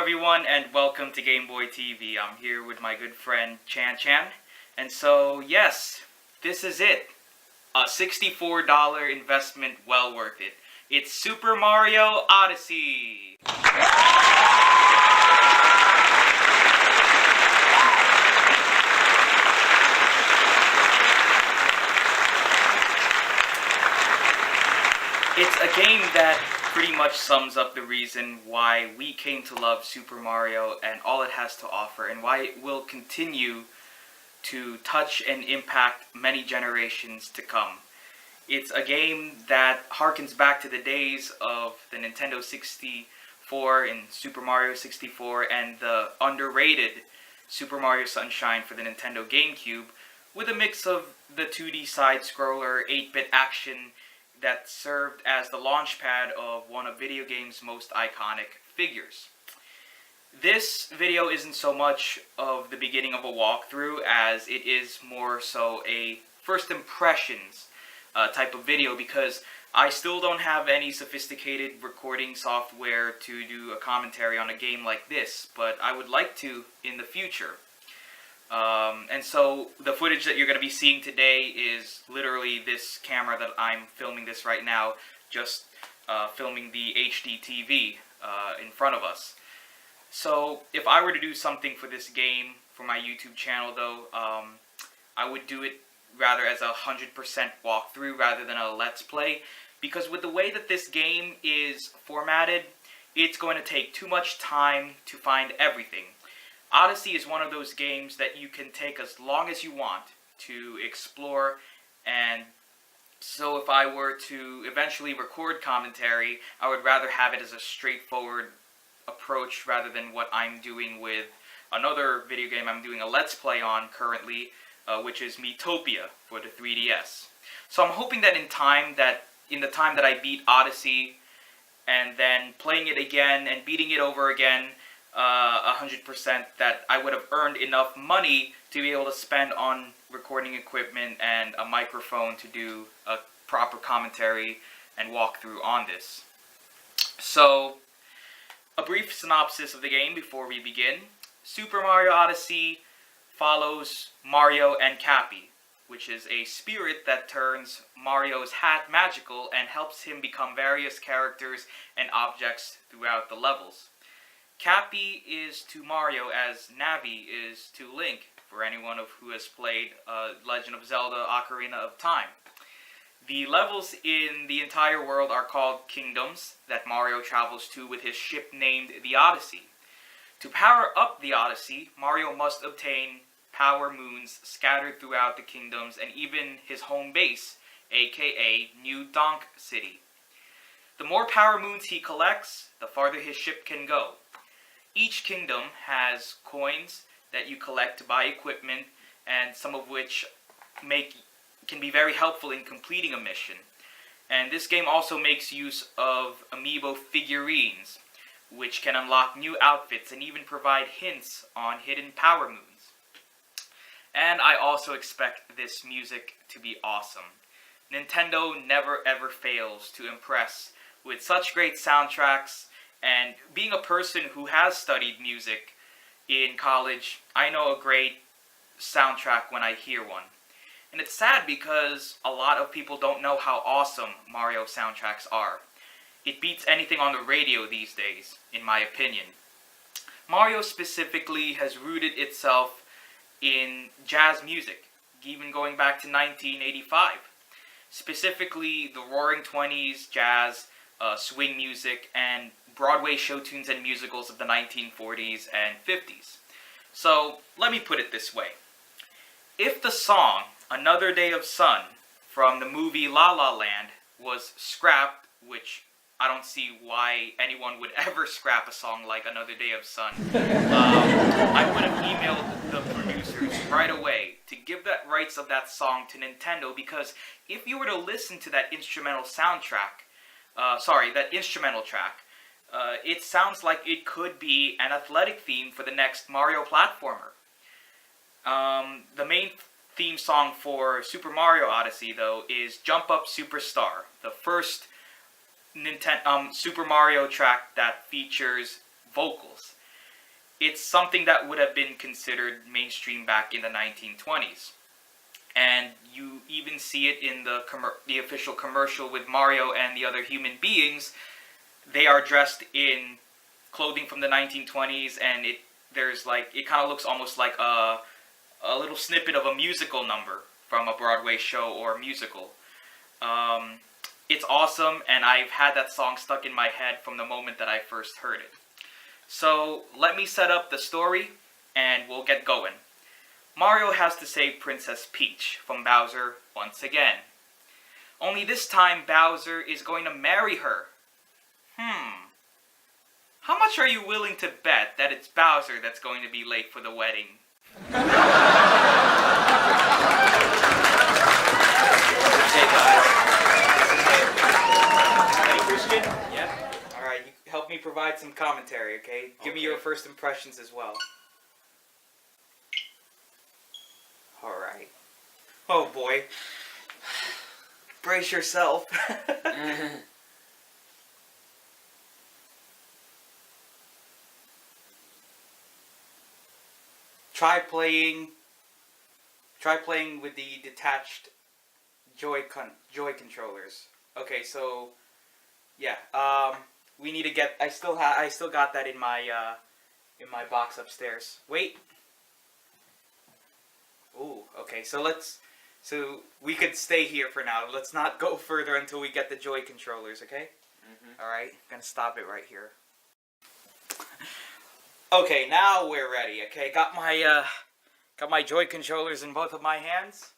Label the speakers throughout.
Speaker 1: everyone, and welcome to Game Boy TV. I'm here with my good friend Chan Chan. And so, yes, this is it. A $64 investment well worth it. It's Super Mario Odyssey! It's a game that pretty much sums up the reason why we came to love Super Mario and all it has to offer, and why it will continue to touch and impact many generations to come. It's a game that harkens back to the days of the Nintendo 64 and Super Mario 64 and the underrated Super Mario Sunshine for the Nintendo GameCube, with a mix of the 2D side-scroller 8-bit action that served as the launchpad of one of video games' most iconic figures. This video isn't so much of the beginning of a walkthrough as it is more so a first impressions type of video, because I still don't have any sophisticated recording software to do a commentary on a game like this, but I would like to in the future. And so the footage that you're going to be seeing today is literally this camera that I'm filming this right now, just filming the HD TV in front of us. So if I were to do something for this game for my YouTube channel though, I would do it rather as a 100% walkthrough rather than a let's play, because with the way that this game is formatted, it's going to take too much time to find everything. Odyssey is one of those games that you can take as long as you want to explore, and so if I were to eventually record commentary, I would rather have it as a straightforward approach rather than what I'm doing with another video game I'm doing a Let's Play on currently, which is Miitopia for the 3DS. So I'm hoping that in the time that I beat Odyssey, and then playing it again and beating it over again, 100%, that I would have earned enough money to be able to spend on recording equipment and a microphone to do a proper commentary and walkthrough on this. So, a brief synopsis of the game before we begin. Super Mario Odyssey follows Mario and Cappy, which is a spirit that turns Mario's hat magical and helps him become various characters and objects throughout the levels. Cappy is to Mario as Navi is to Link, for anyone who has played Legend of Zelda Ocarina of Time. The levels in the entire world are called kingdoms that Mario travels to with his ship named the Odyssey. To power up the Odyssey, Mario must obtain power moons scattered throughout the kingdoms and even his home base, aka New Donk City. The more power moons he collects, the farther his ship can go. Each kingdom has coins that you collect to buy equipment, and some of which can be very helpful in completing a mission. And this game also makes use of amiibo figurines, which can unlock new outfits and even provide hints on hidden power moons. And I also expect this music to be awesome. Nintendo never ever fails to impress with such great soundtracks. And being a person who has studied music in college, I know a great soundtrack when I hear one. And it's sad because a lot of people don't know how awesome Mario soundtracks are. It beats anything on the radio these days, in my opinion. Mario specifically has rooted itself in jazz music, even going back to 1985. Specifically, the Roaring Twenties, jazz, swing music, and Broadway show tunes and musicals of the 1940s and 50s. So, let me put it this way. If the song Another Day of Sun from the movie La La Land was scrapped, which I don't see why anyone would ever scrap a song like Another Day of Sun, I would have emailed the producers right away to give that rights of that song to Nintendo, because if you were to listen to that instrumental soundtrack, that instrumental track, it sounds like it could be an athletic theme for the next Mario platformer. The main theme song for Super Mario Odyssey, though, is Jump Up Superstar, the first Super Mario track that features vocals. it's something that would have been considered mainstream back in the 1920s. And you even see it in the official commercial with Mario and the other human beings. They are dressed in clothing from the 1920s, and it kind of looks almost like a little snippet of a musical number from a Broadway show or musical. It's awesome, and I've had that song stuck in my head from the moment that I first heard it. So let me set up the story, and we'll get going. Mario has to save Princess Peach from Bowser once again. Only this time Bowser is going to marry her. How much are you willing to bet that it's Bowser that's going to be late for the wedding? Hey guys. Hey Christian? Yeah? Alright, you help me provide some commentary, okay? Give me your first impressions as well. Alright. Oh boy. Brace yourself. Try playing with the detached joy controllers. Okay, so yeah, we need to get. I still got that in my box upstairs. Wait. Ooh, okay. So we could stay here for now. Let's not go further until we get the joy controllers. Okay. All right. I'm gonna stop it right here. Okay, now we're ready. Okay, got my joy controllers in both of my hands.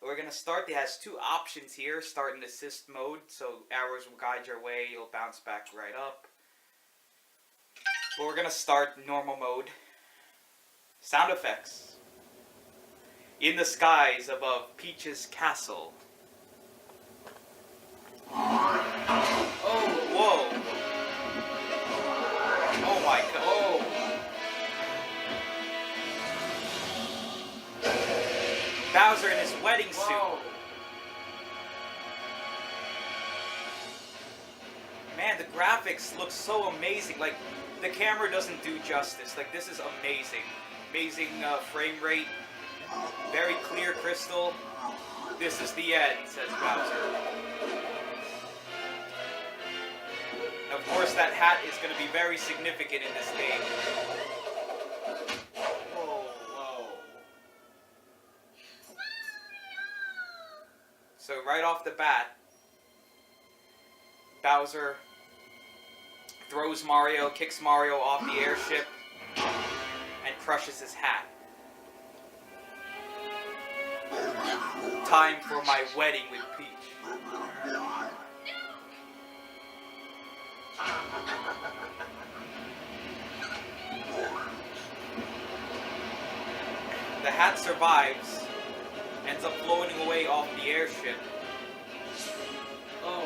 Speaker 1: We're gonna start. It has two options here: start and assist mode. So arrows will guide your way. You'll bounce back right up. But we're gonna start normal mode. Sound effects. In the skies above Peach's castle. Oh, whoa! Oh my god! Oh. Bowser in his wedding suit. Whoa. Man, the graphics look so amazing. Like, the camera doesn't do justice. Like, this is amazing. Amazing frame rate. Very clear crystal. This is the end, says Bowser. And of course, that hat is going to be very significant in this game. So right off the bat, Bowser throws Mario, kicks Mario off the airship, and crushes his hat. Time for my wedding with Peach. The hat survives. Ends up floating away off the airship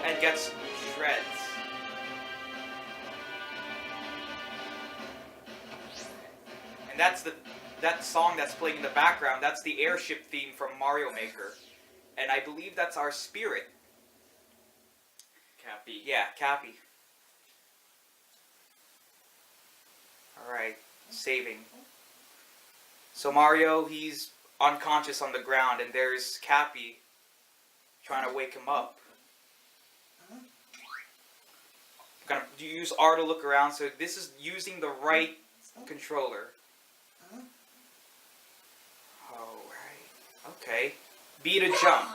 Speaker 1: and gets shreds. And that's that song that's playing in the background. That's the airship theme from Mario Maker, and I believe that's our spirit. Cappy. Yeah, Cappy. All right, saving. So Mario, he's unconscious on the ground, and there's Cappy trying to wake him up. I'm gonna use R to look around, so this is using the right controller. Alright. Okay. B to jump.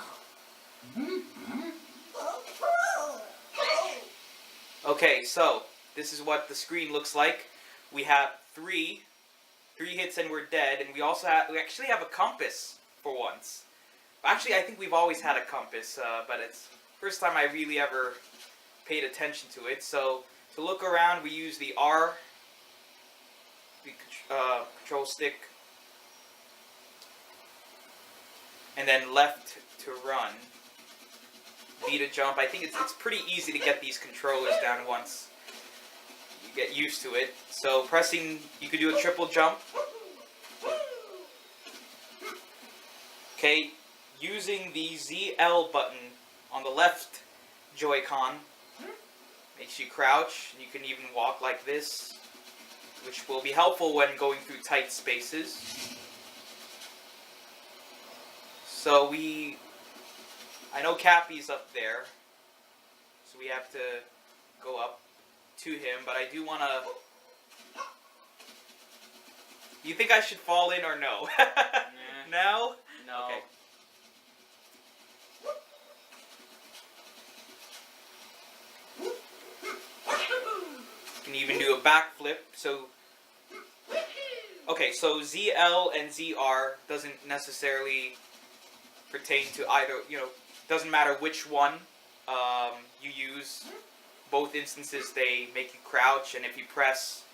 Speaker 1: Okay, so this is what the screen looks like. We have three hits and we're dead, and we actually have a compass for once. Actually, I think we've always had a compass, but it's the first time I really ever paid attention to it. So to look around, we use the R, the control stick, and then left to run, B to jump. I think it's pretty easy to get these controllers down once you get used to it. So pressing, you could do a triple jump. Okay, using the ZL button on the left Joy-Con makes you crouch, and you can even walk like this. which will be helpful when going through tight spaces. So I know Cappy's up there, so we have to go up to him, but I do want to... You think I should fall in or no? No?
Speaker 2: No.
Speaker 1: Okay. You can even do a backflip, so... Okay, so ZL and ZR doesn't necessarily pertain to either, doesn't matter which one you use. Both instances, they make you crouch, and if you press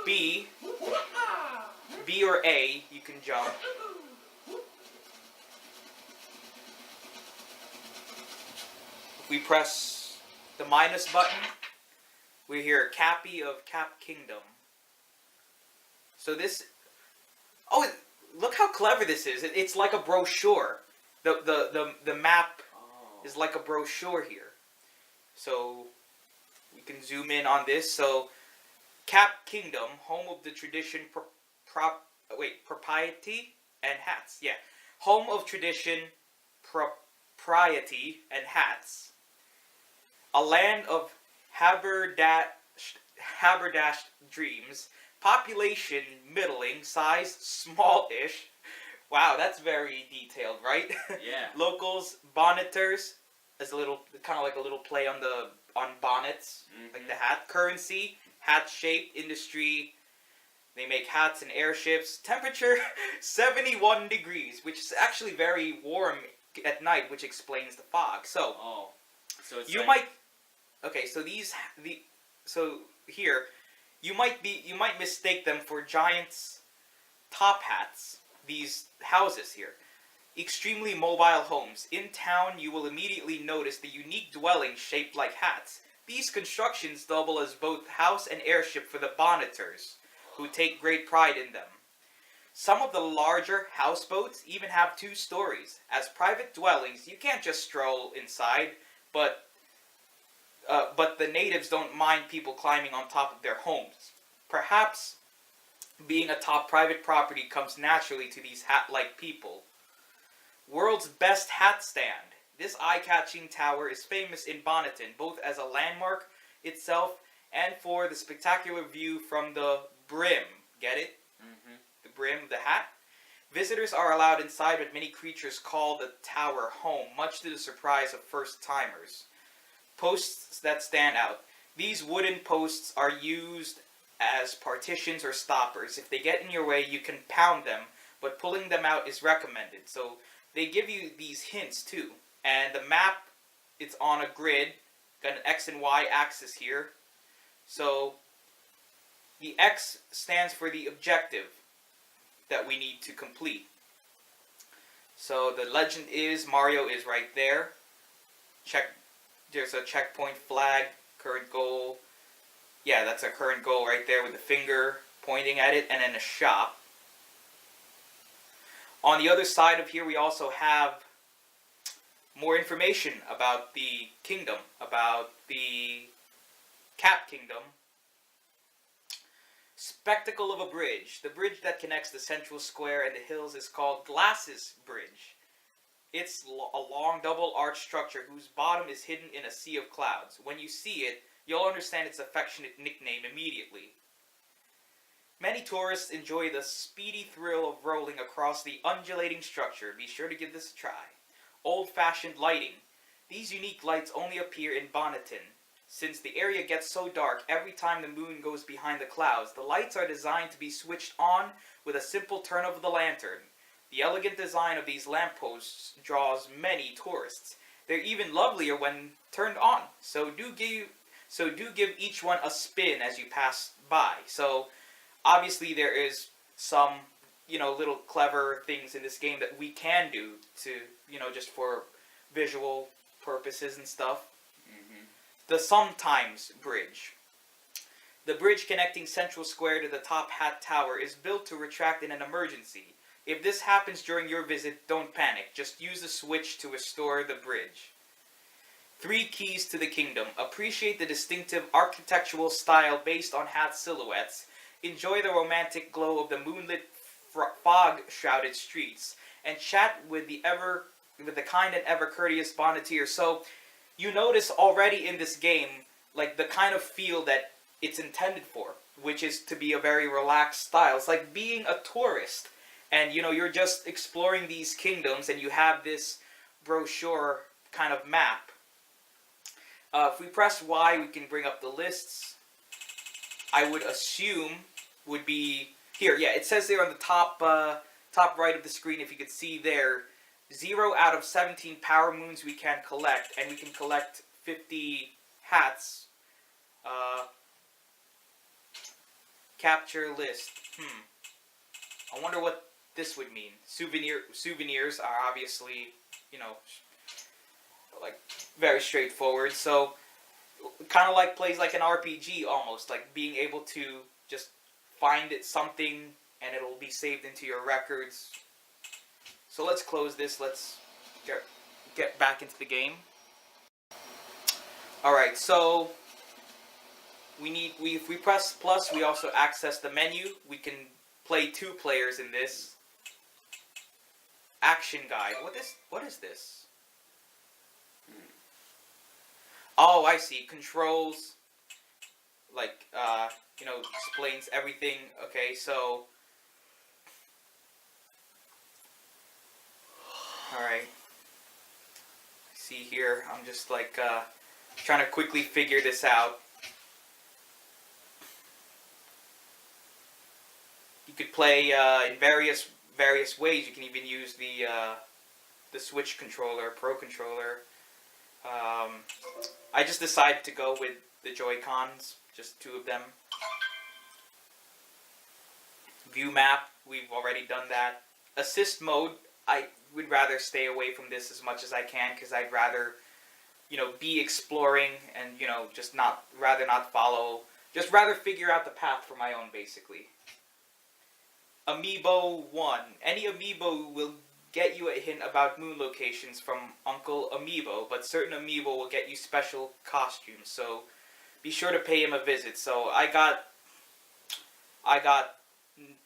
Speaker 1: B or A, you can jump. If we press the minus button, we hear Cappy of Cap Kingdom. So this... Oh, look how clever this is. It's like a brochure. The map is like a brochure here. So we can zoom in on this. So Cap Kingdom, home of the tradition, propriety and hats. Yeah, home of tradition, propriety and hats. A land of haberdashed dreams. Population middling, size small-ish. Wow, that's very detailed, right?
Speaker 2: Yeah.
Speaker 1: Locals, bonneters, as a little, kind of like a little play on bonnets, like the hat. Currency, hat-shaped industry. They make hats and airships. Temperature 71 degrees, which is actually very warm at night, which explains the fog. So,
Speaker 2: so it's
Speaker 1: okay, so here. You might mistake them for giants' top hats, these houses here. Extremely mobile homes. In town, you will immediately notice the unique dwellings shaped like hats. These constructions double as both house and airship for the bonneters, who take great pride in them. Some of the larger houseboats even have 2 stories. As private dwellings, you can't just stroll inside, but the natives don't mind people climbing on top of their homes. Perhaps being atop private property comes naturally to these hat-like people. World's best hat stand. This eye-catching tower is famous in Bonneted, both as a landmark itself and for the spectacular view from the brim. Get it?
Speaker 2: Mm-hmm.
Speaker 1: The brim of the hat? Visitors are allowed inside, but many creatures call the tower home, much to the surprise of first-timers. Posts that stand out. These wooden posts are used as partitions or stoppers. If they get in your way, you can pound them, but pulling them out is recommended. So they give you these hints too. And the map, it's on a grid, got an X and Y axis here. So the X stands for the objective that we need to complete. So the legend is Mario is right there. There's a checkpoint flag, current goal. Yeah, that's a current goal right there with the finger pointing at it, and then a shop. On the other side of here, we also have more information about the kingdom, about the Cap Kingdom. Spectacle of a bridge. The bridge that connects the central square and the hills is called Glasses Bridge. It's a long double-arched structure whose bottom is hidden in a sea of clouds. When you see it, you'll understand its affectionate nickname immediately. Many tourists enjoy the speedy thrill of rolling across the undulating structure. Be sure to give this a try. Old-fashioned lighting. These unique lights only appear in Bonneted. Since the area gets so dark every time the moon goes behind the clouds, the lights are designed to be switched on with a simple turn of the lantern. The elegant design of these lampposts draws many tourists. They're even lovelier when turned on. So do give each one a spin as you pass by. So obviously there is some, little clever things in this game that we can do to, just for visual purposes and stuff.
Speaker 2: Mm-hmm.
Speaker 1: The Sometimes Bridge. The bridge connecting Central Square to the Top Hat Tower is built to retract in an emergency. If this happens during your visit, don't panic. Just use the switch to restore the bridge. 3 keys to the kingdom. Appreciate the distinctive architectural style based on hat silhouettes. enjoy the romantic glow of the moonlit fog-shrouded streets, and chat with the kind and ever courteous Bonneteer. So you notice already in this game, like, the kind of feel that it's intended for, which is to be a very relaxed style. It's like being a tourist, and you're just exploring these kingdoms, and you have this brochure kind of map. If we press Y, we can bring up the lists. I would assume would be here. Yeah, it says there on the top right of the screen, if you could see there, 0 out of 17 power moons we can collect, and we can collect 50 hats. Capture list. I wonder what this would mean. Souvenirs are obviously, like, very straightforward. So, kind of like plays like an RPG almost, like being able to just find something and it'll be saved into your records. So let's close this. Let's get back into the game. All right, so if we press plus, we also access the menu. We can play 2 players in this. Action guide. What is this? Oh, I see. Controls, like, explains everything. Okay, so, alright. See here, I'm just, like, trying to quickly figure this out. You could play in various ways. You can even use the Switch controller, Pro controller. I just decided to go with the Joy-Cons, just 2 of them. View map, we've already done that. Assist mode, I would rather stay away from this as much as I can, because I'd rather, be exploring and, rather not follow, just rather figure out the path for my own, basically. Amiibo 1. Any amiibo will get you a hint about moon locations from Uncle Amiibo, but certain amiibo will get you special costumes, so be sure to pay him a visit. So I got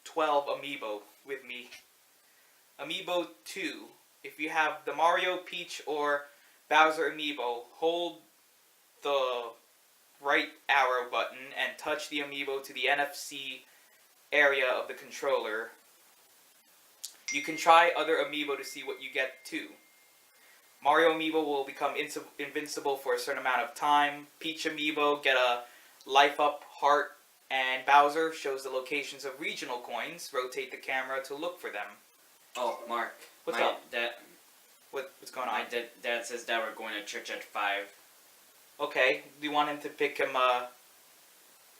Speaker 1: 12 amiibo with me. Amiibo 2. If you have the Mario, Peach, or Bowser amiibo, hold the right arrow button and touch the amiibo to the NFC area of the controller. You can try other amiibo to see what you get too. Mario amiibo will become invincible for a certain amount of time. Peach amiibo get a life up heart, and Bowser shows the locations of regional coins. Rotate the camera to look for them.
Speaker 2: Oh, Mark.
Speaker 1: What's up?
Speaker 2: What's going on? My dad says that we're going to church at 5.
Speaker 1: Okay. Do you want him to pick him?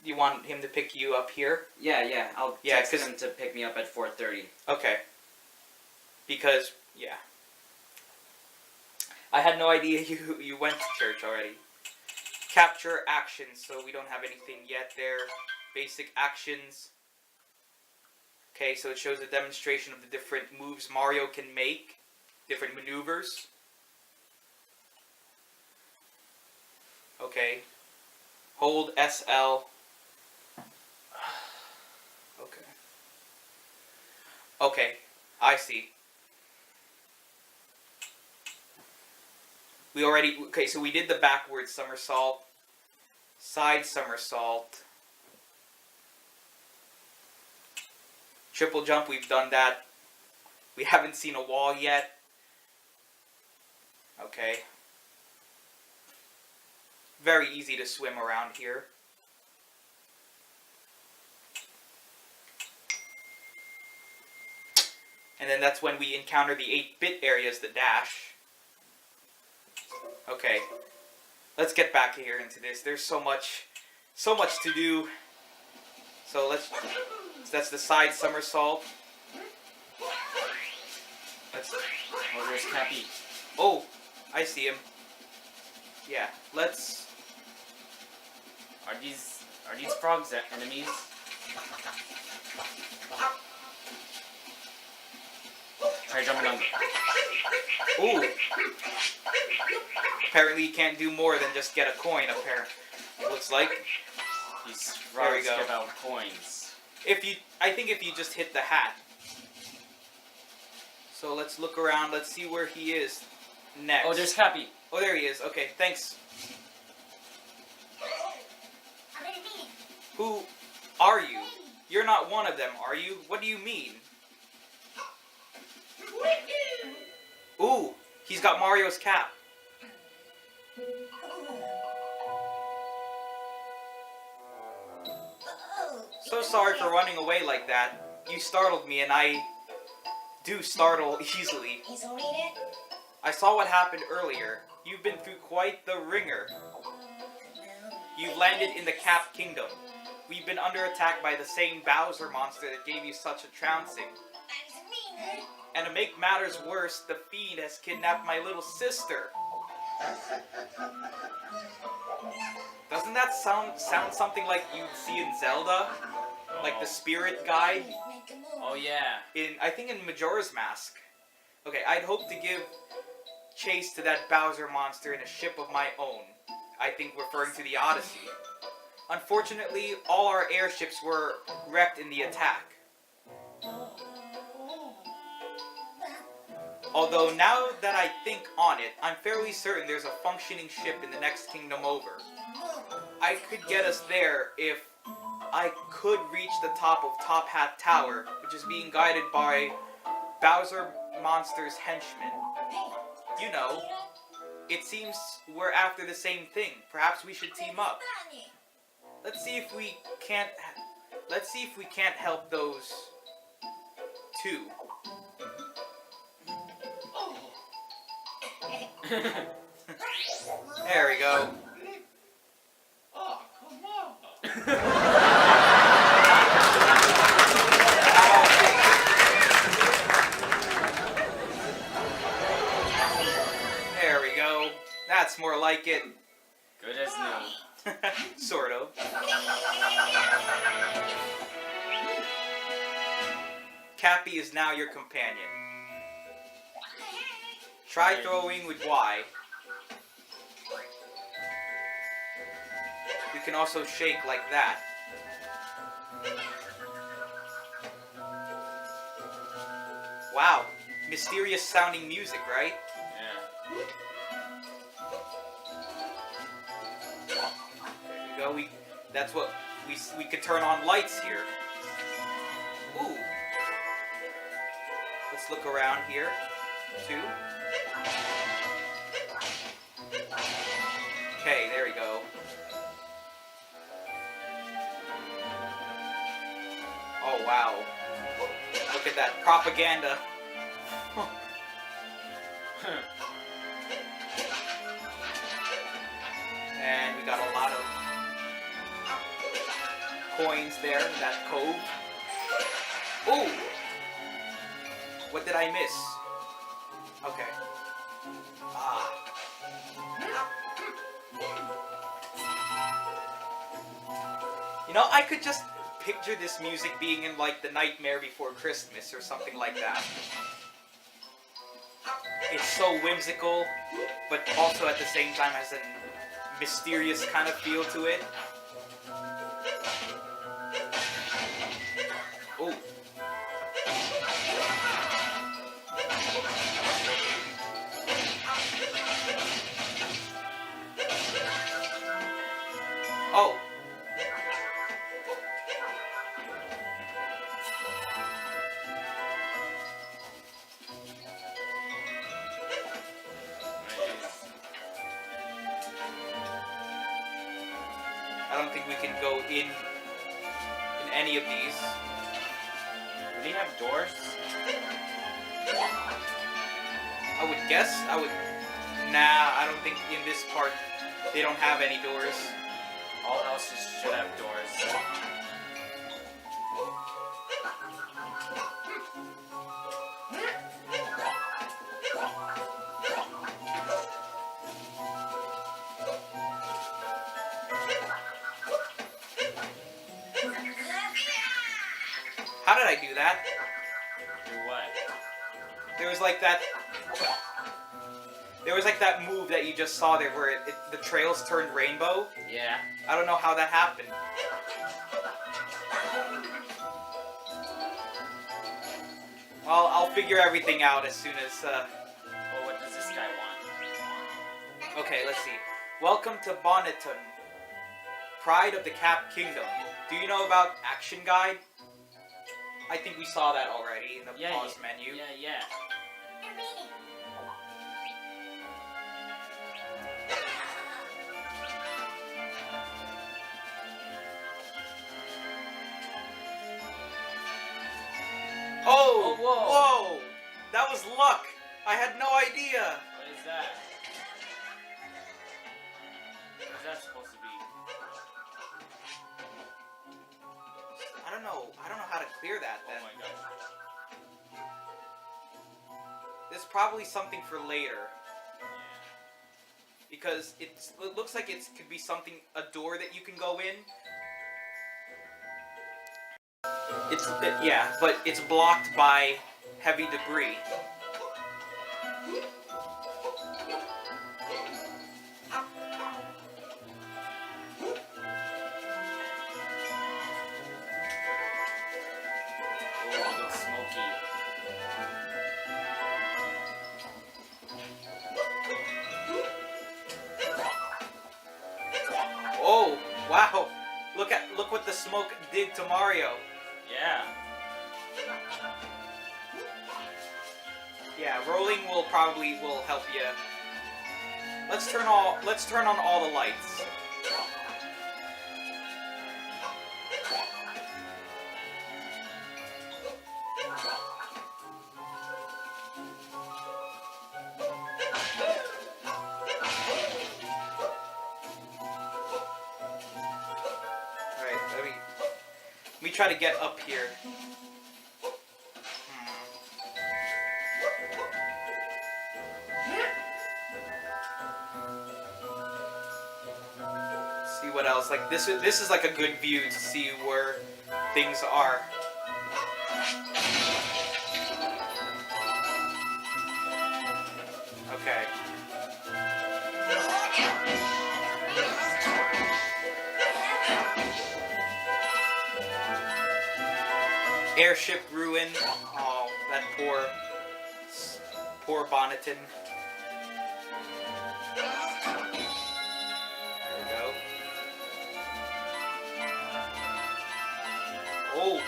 Speaker 1: Do you want him to pick you up here?
Speaker 2: Yeah. I'll text him to pick me up at 4:30.
Speaker 1: Okay. Because, yeah. I had no idea you went to church already. Capture actions, so we don't have anything yet there. Basic actions. Okay, so it shows a demonstration of the different moves Mario can make. Different maneuvers. Okay. Hold SL. Okay, I see. Okay, so we did the backward somersault, side somersault, triple jump, we've done that. We haven't seen a wall yet. Okay. Very easy to swim around here. And then that's when we encounter the 8-bit areas, the dash. Okay. Let's get back here into this. There's so much to do. So that's the side somersault.
Speaker 2: Oh, there's Cappy.
Speaker 1: Oh, I see him. Yeah, let's...
Speaker 2: Are these frogs enemies? Try jumping on them.
Speaker 1: Ooh. Apparently you can't do more than just get a coin, apparently. Looks like.
Speaker 2: These frogs give out coins.
Speaker 1: I think if you just hit the hat. So let's look around. Let's see where he is next.
Speaker 2: Oh, there's Cappy.
Speaker 1: Oh, there he is. Okay, thanks. Who are you? You're not one of them, are you? What do you mean? Ooh, he's got Mario's cap. So sorry for running away like that. You startled me, and I do startle easily. I saw what happened earlier. You've been through quite the ringer. You've landed in the Cap Kingdom. We've been under attack by the same Bowser monster that gave you such a trouncing. And to make matters worse, the fiend has kidnapped my little sister. Doesn't that sound something like you'd see in Zelda? Like the spirit guide?
Speaker 2: Oh yeah.
Speaker 1: I think in Majora's Mask. Okay, I'd hope to give chase to that Bowser monster in a ship of my own. I think referring to the Odyssey. Unfortunately, all our airships were wrecked in the attack. Although now that I think on it, I'm fairly certain there's a functioning ship in the next kingdom over. I could get us there if I could reach the top of Top Hat Tower, which is being guided by Bowser Monster's henchmen. You know, it seems we're after the same thing. Perhaps we should team up. Let's see if we can't help those two. There we go.
Speaker 3: Oh, come on.
Speaker 1: There we go. That's more like it.
Speaker 2: Good as new.
Speaker 1: Sort of. Cappy is now your companion. Try throwing with Y. You can also shake like that. Wow, mysterious sounding music, right?
Speaker 2: Yeah.
Speaker 1: There we go. That's what we could turn on lights here. Ooh. Let's look around here too. Okay, there we go. Oh wow. Look at that propaganda. And we got a lot of coins there in that cove. Ooh! What did I miss? Okay. Ah. You know, I could just picture this music being in like The Nightmare Before Christmas or something like that. It's so whimsical, but also at the same time has a mysterious kind of feel to it. Ooh. Oh. I don't think we can go in any of these.
Speaker 2: Do they have doors?
Speaker 1: I would guess. Nah, I don't think in this part they don't have any doors.
Speaker 2: All else should have doors.
Speaker 1: How did I do that?
Speaker 2: Do what?
Speaker 1: There was like that move that you just saw there where the trails turned rainbow.
Speaker 2: Yeah.
Speaker 1: I don't know how that happened. figure everything out as soon as.
Speaker 2: Oh, what does this guy want?
Speaker 1: Okay, let's see. Welcome to Bonneted, Pride of the Cap Kingdom. Do you know about Action Guide? I think we saw that already in the pause menu.
Speaker 2: Yeah.
Speaker 1: Oh,
Speaker 2: whoa.
Speaker 1: whoa! That was luck! I had no idea!
Speaker 2: What is that? What is that supposed to be?
Speaker 1: I don't know how to clear that then.
Speaker 2: Oh my gosh.
Speaker 1: This is probably something for later.
Speaker 2: Yeah.
Speaker 1: Because it looks like it could be something, a door that you can go in. Yeah, but it's blocked by heavy debris.
Speaker 2: Oh, it looks smoky.
Speaker 1: Oh, wow! Look what the smoke did to Mario.
Speaker 2: Yeah.
Speaker 1: Yeah, rolling will help you. Let's turn on all the lights. Alright, let me try to get up here. See what else. Like this is like a good view to see where things are. Okay. Airship ruined. Oh, that poor Bonneted. There we go.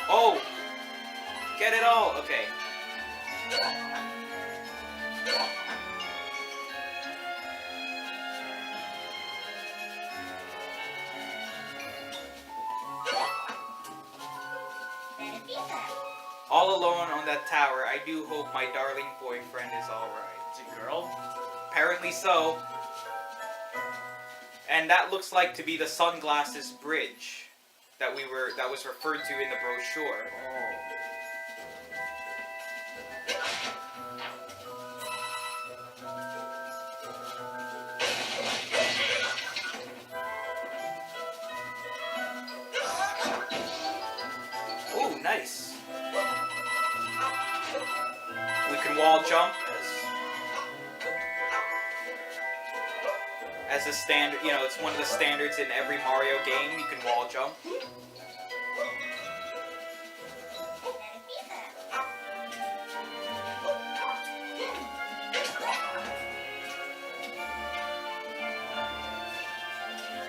Speaker 1: Oh! Get it all! Okay. All alone on that tower, I do hope my darling boyfriend is alright.
Speaker 2: It's a girl?
Speaker 1: Apparently so. And that looks like to be the Sunglasses Bridge that was referred to in the brochure.
Speaker 2: Oh.
Speaker 1: Ooh, nice. We can wall jump as a standard. You know, it's one of the standards in every Mario game. You can wall jump.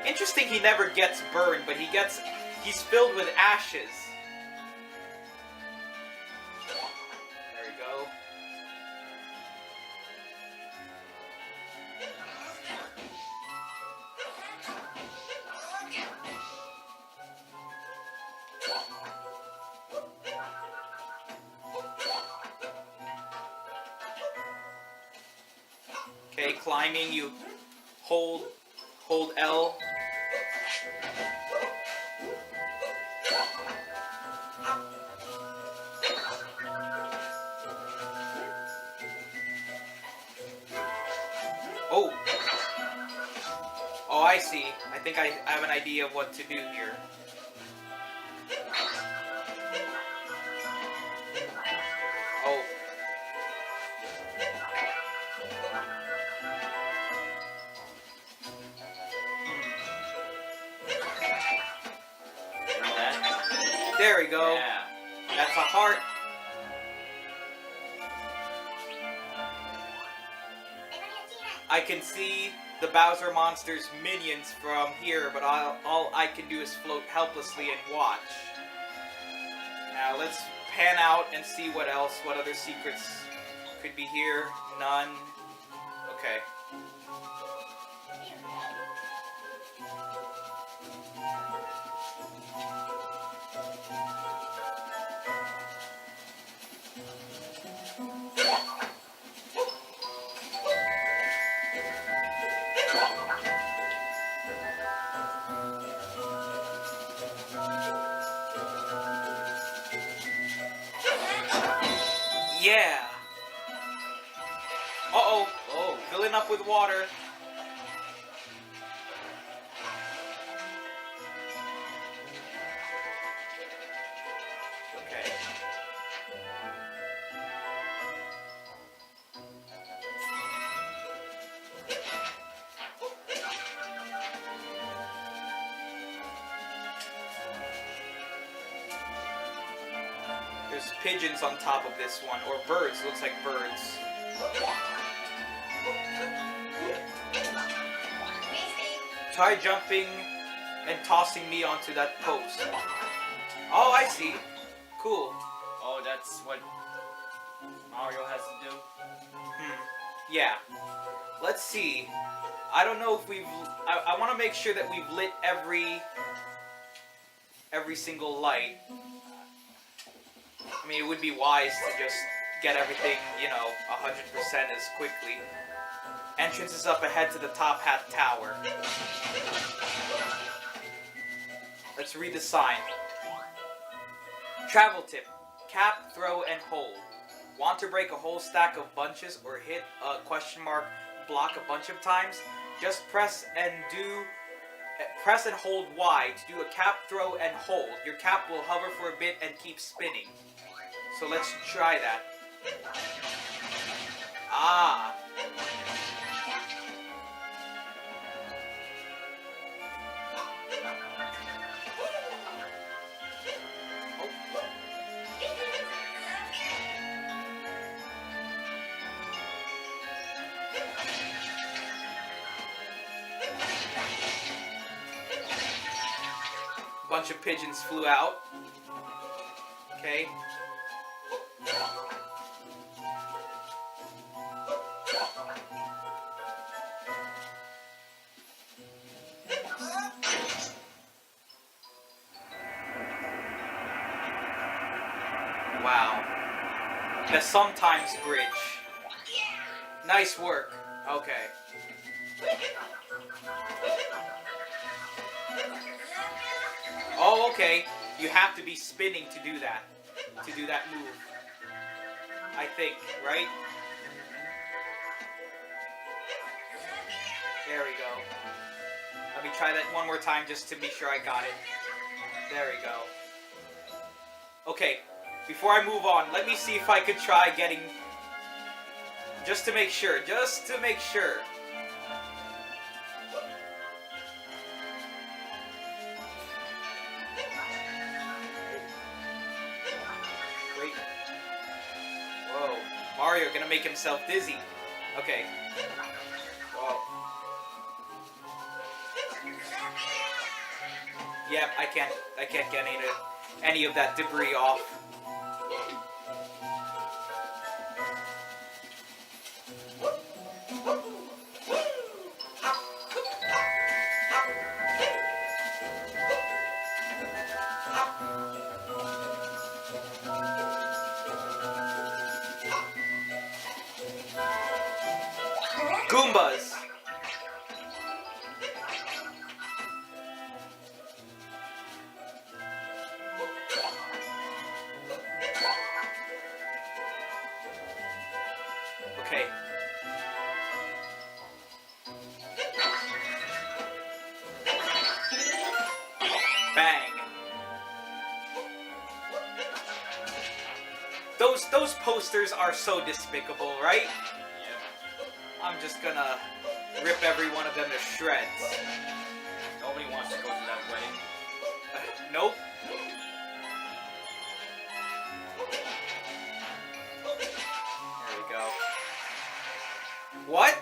Speaker 1: Interesting, he never gets burned, but he's filled with ashes. There we go. Okay, climbing, you hold L. Oh, I see. I think I have an idea of what to do here. Oh.
Speaker 2: That?
Speaker 1: There we go.
Speaker 2: Yeah.
Speaker 1: That's a heart. I can see the Bowser monster's minions from here, but all I can do is float helplessly and watch. Now let's pan out and see what other secrets could be here. None. Okay. Yeah! Uh-oh! Oh, filling up with water. Okay. There's pigeons on top of this one, or birds. Looks like birds. Try jumping and tossing me onto that post. Oh, I see. Cool.
Speaker 2: Oh, that's what Mario has to do?
Speaker 1: Yeah. Let's see. I don't know if we've... I want to make sure that we've lit every single light. I mean, it would be wise to just get everything, 100% as quickly. Entrance is up ahead to the top hat tower. Let's read the sign. Travel tip. Cap, throw, and hold. Want to break a whole stack of bunches or hit a question mark block a bunch of times? Just press and hold Y to do a cap, throw, and hold. Your cap will hover for a bit and keep spinning. So let's try that. Ah. Bunch of pigeons flew out. Okay. Wow. The sometimes bridge. Nice work. Okay. Oh, okay. You have to be spinning to do that. To do that move. I think, right? There we go. Let me try that one more time just to be sure I got it. There we go. Okay, before I move on, let me see if I could try getting... Just to make sure. Wait. Whoa. Mario gonna make himself dizzy. Okay. Whoa. Yep, I can't get any of that debris off. Goombas! Okay. Bang. Those posters are so despicable, right? I'm just gonna rip every one of them to shreds.
Speaker 2: Nobody wants to go to that wedding.
Speaker 1: Nope. There we go. What?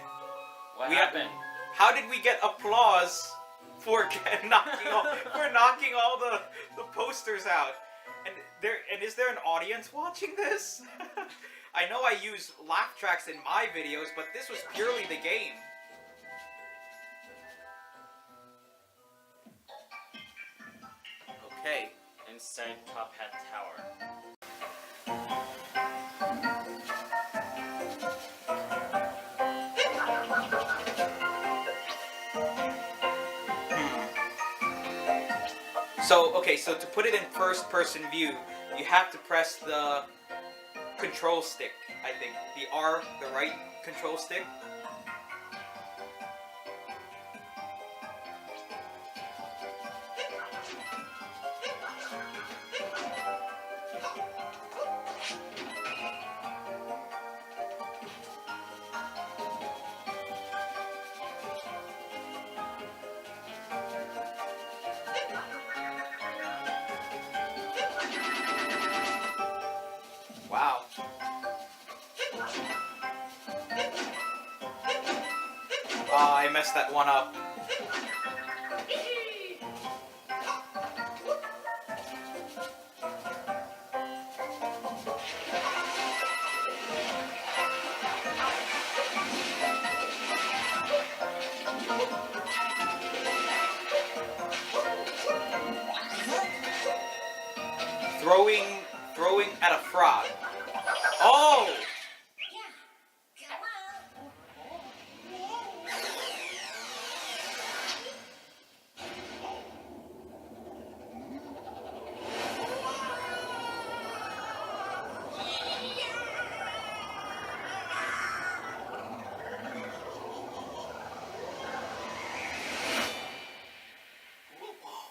Speaker 2: What What happened?
Speaker 1: How did we get applause for knocking all the posters out? And is there an audience watching this? I know I use laugh tracks in my videos, but this was purely the game. Okay.
Speaker 2: Inside Top Hat Tower.
Speaker 1: So to put it in first-person view, you have to press the control stick, I think. The right control stick. Wow. Oh, I messed that one up. Throwing at a frog. Oh!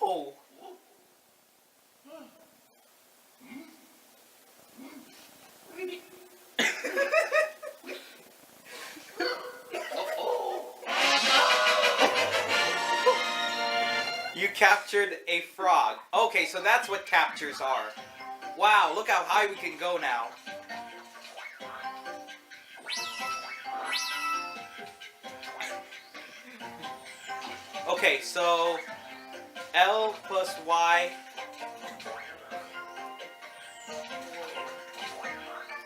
Speaker 1: Oh. You captured a frog. Okay, so that's what captures are. Wow, look how high we can go now. Okay, so L plus Y.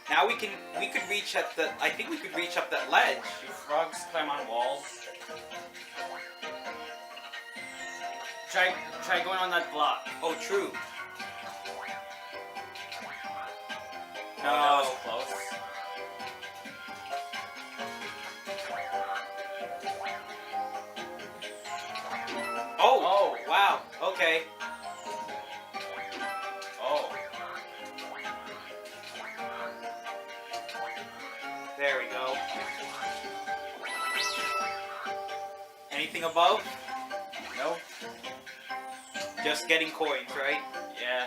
Speaker 1: Now we could reach at the, I think we could reach up that ledge.
Speaker 2: Do frogs climb on walls? Try going on that block.
Speaker 1: Oh, true.
Speaker 2: No, that was close.
Speaker 1: Oh, wow. Okay.
Speaker 2: Oh.
Speaker 1: There we go. Anything above?
Speaker 2: No.
Speaker 1: Just getting coins, right?
Speaker 2: Yeah.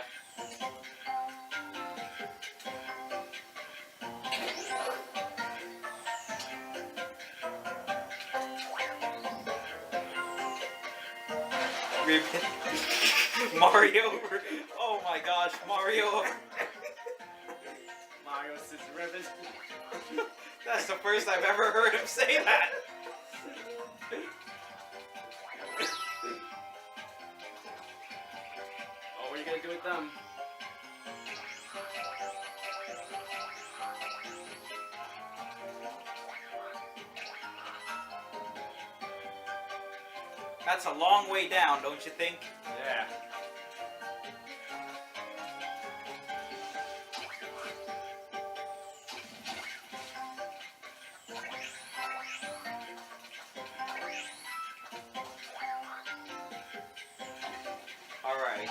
Speaker 1: Ribbon. Mario. Oh my gosh, Mario.
Speaker 2: Mario says ribbon.
Speaker 1: That's the first I've ever heard him say that.
Speaker 2: Oh, what are you gonna do with them?
Speaker 1: That's a long way down, don't you think?
Speaker 2: Yeah.
Speaker 1: Alright.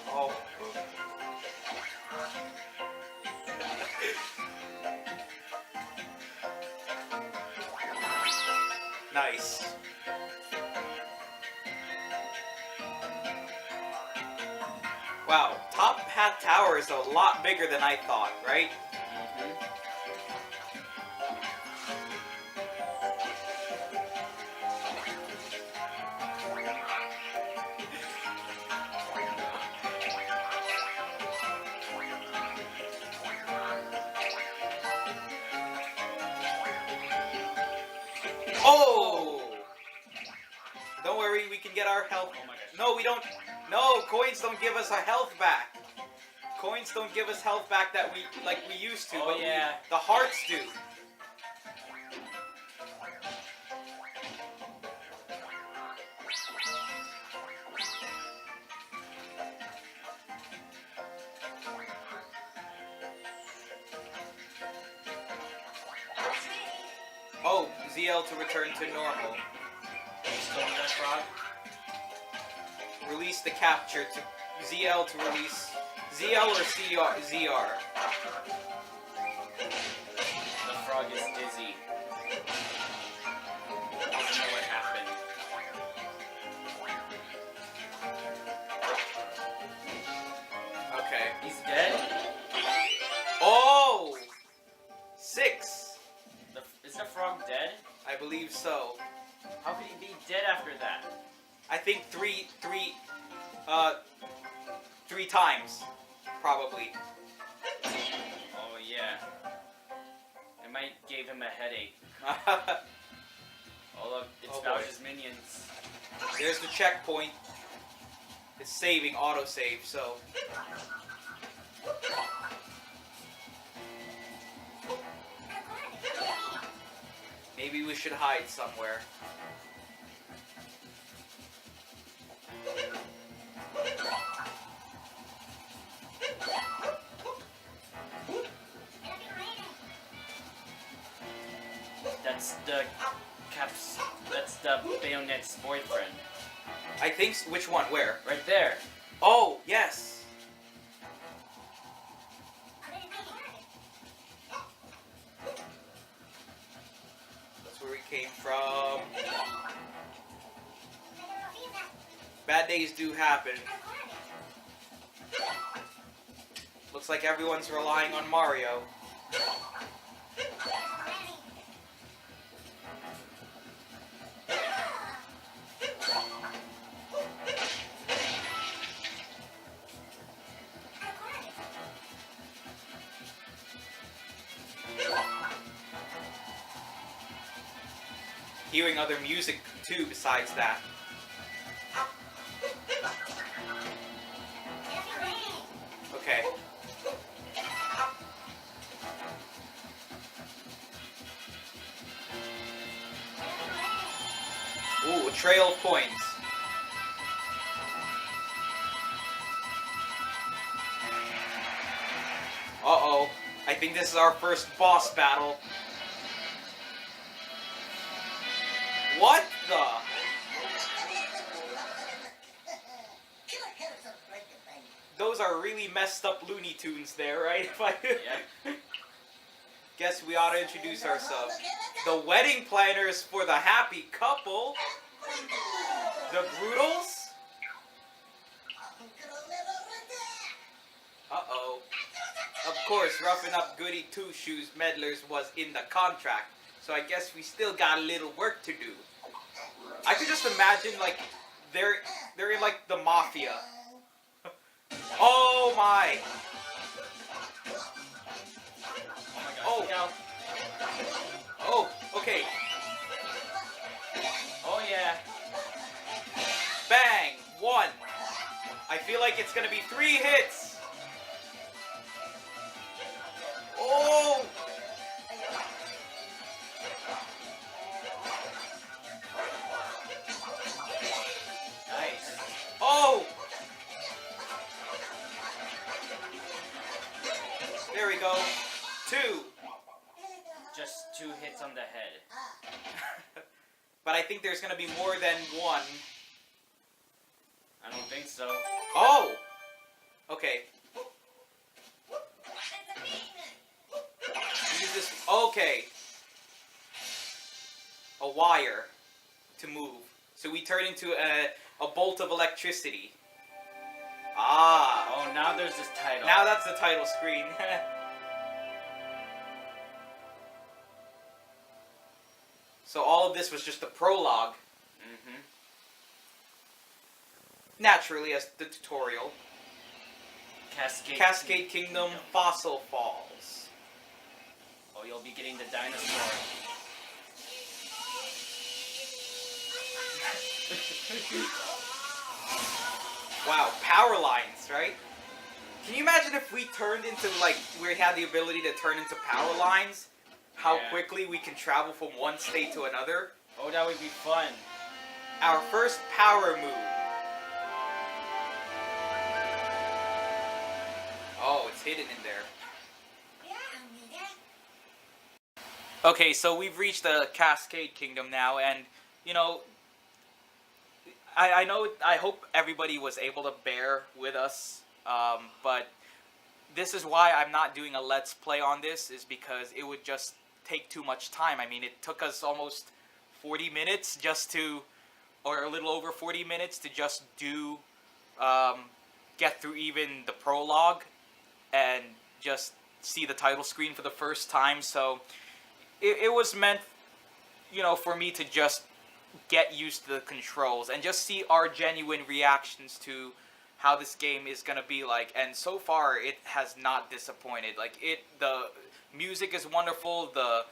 Speaker 1: Oh. Nice. Wow, Top Hat Tower is a lot bigger than I thought, right?
Speaker 4: health.
Speaker 2: Oh my gosh.
Speaker 4: No, we don't. No, coins don't give us our health back. Coins don't give us health back that we used to.
Speaker 2: Oh,
Speaker 4: but
Speaker 2: yeah.
Speaker 4: the hearts do. Oh, ZL to return to normal.
Speaker 2: Still on that frog?
Speaker 4: Release the capture to ZL to release ZL or ZR.
Speaker 2: The frog is dizzy. Doesn't know what happened.
Speaker 4: Okay.
Speaker 2: He's dead?
Speaker 4: Oh! 6.
Speaker 2: Is the frog dead?
Speaker 4: I believe so.
Speaker 2: How could he be dead after that?
Speaker 4: I think three times, probably.
Speaker 2: Oh yeah. It might give him a headache. Oh look, it's
Speaker 4: Oh,
Speaker 2: about
Speaker 4: boy.
Speaker 2: his minions.
Speaker 4: There's the checkpoint. It's saving autosave, so. Maybe we should hide somewhere.
Speaker 2: That's the Bayonet's boyfriend.
Speaker 4: I think. Which one? Where?
Speaker 2: Right there.
Speaker 4: Oh, yes. That's where we came from. Bad days do happen. Looks like everyone's relying on Mario. Hearing other music too besides that. Okay. Ooh, a trail of coins. Uh-oh. I think this is our first boss battle. What the? Those are really messed up Looney Tunes there, right?
Speaker 2: Yeah.
Speaker 4: Guess we ought to introduce ourselves. The wedding planners for the happy couple. The Brutals. Uh-oh. Of course, roughing up goody two-shoes meddlers was in the contract. So I guess we still got a little work to do. I could just imagine, like, they're in, like, the mafia. Oh my!
Speaker 2: Oh my god.
Speaker 4: Oh, okay.
Speaker 2: Oh yeah.
Speaker 4: Bang! 1. I feel like it's gonna be 3 hits. Oh!
Speaker 2: Nice.
Speaker 4: Oh! There we go. 2.
Speaker 2: Just 2 hits on the head.
Speaker 4: But I think there's gonna be more than 1.
Speaker 2: I don't think so.
Speaker 4: Oh! Okay. Use this. Okay. A wire to move. So we turn into a bolt of electricity. Ah.
Speaker 2: Oh, now there's this title.
Speaker 4: Now that's the title screen. So all of this was just the prologue.
Speaker 2: Mm-hmm.
Speaker 4: Naturally, as the tutorial.
Speaker 2: Cascade
Speaker 4: Kingdom Fossil Falls.
Speaker 2: Oh, you'll be getting the dinosaur.
Speaker 4: Wow, power lines, right? Can you imagine if we turned into, like, we had the ability to turn into power lines? How
Speaker 2: Yeah.
Speaker 4: quickly we can travel from one state to another?
Speaker 2: Oh, that would be fun.
Speaker 4: Our first power move. Oh, it's hidden in there. Okay, so we've reached the Cascade Kingdom now, and, you know, I know, I hope everybody was able to bear with us, but this is why I'm not doing a Let's Play on this, is because it would just take too much time. I mean, it took us almost 40 minutes just to, or a little over 40 minutes to just do, get through even the prologue, and just see the title screen for the first time, so it was meant, you know, for me to just get used to the controls and just see our genuine reactions to how this game is gonna be like. And so far, it has not disappointed. Like, the music is wonderful, the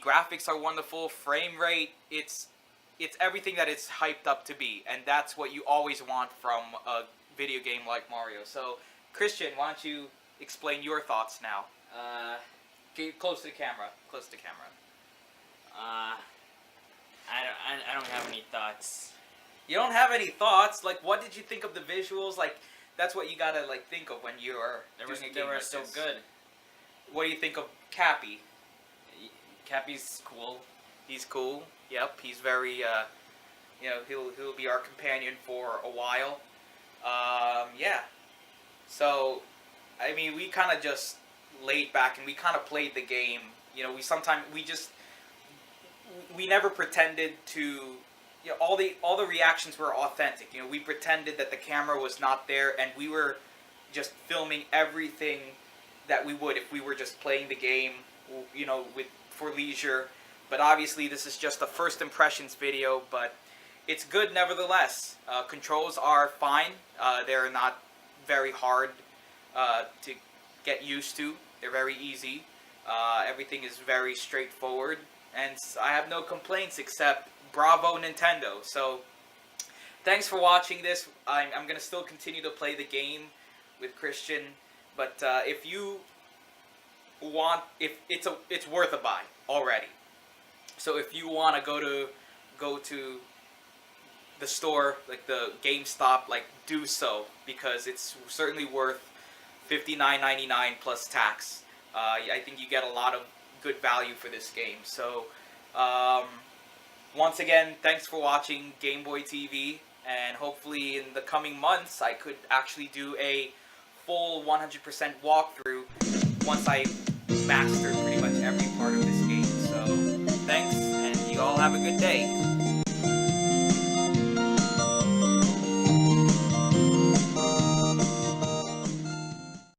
Speaker 4: graphics are wonderful, frame rate, it's everything that it's hyped up to be, and that's what you always want from a video game like Mario. So, Christian, why don't you explain your thoughts now? Get close to the camera. Close to the camera.
Speaker 2: I don't have any thoughts.
Speaker 4: You don't have any thoughts? Like, what did you think of the visuals? Like, that's what you gotta, like, think of when you're doing a game
Speaker 2: They were
Speaker 4: like
Speaker 2: so
Speaker 4: this.
Speaker 2: good.
Speaker 4: What do you think of Cappy?
Speaker 2: Cappy's cool.
Speaker 4: He's cool. Yep, he's very, you know, he'll be our companion for a while. Yeah. So, I mean, we kind of just laid back and we kind of played the game. You know, we never pretended to, you know, all the reactions were authentic. You know, we pretended that the camera was not there, and we were just filming everything that we would if we were just playing the game, you know, for leisure. But obviously, this is just a first impressions video, but it's good nevertheless. Controls are fine. They're not very hard to get used to. They're very easy. Everything is very straightforward, and I have no complaints except bravo Nintendo. So thanks for watching this. I'm gonna still continue to play the game with Christian, but if you want, it's worth a buy already. So if you want to go to the store, like the GameStop, like, do so, because it's certainly worth $59.99 plus tax. I think you get a lot of good value for this game. So once again, thanks for watching Game Boy TV, and hopefully in the coming months I could actually do a full 100% walkthrough once I master pretty much every part of this game. So thanks, and you all have a good day.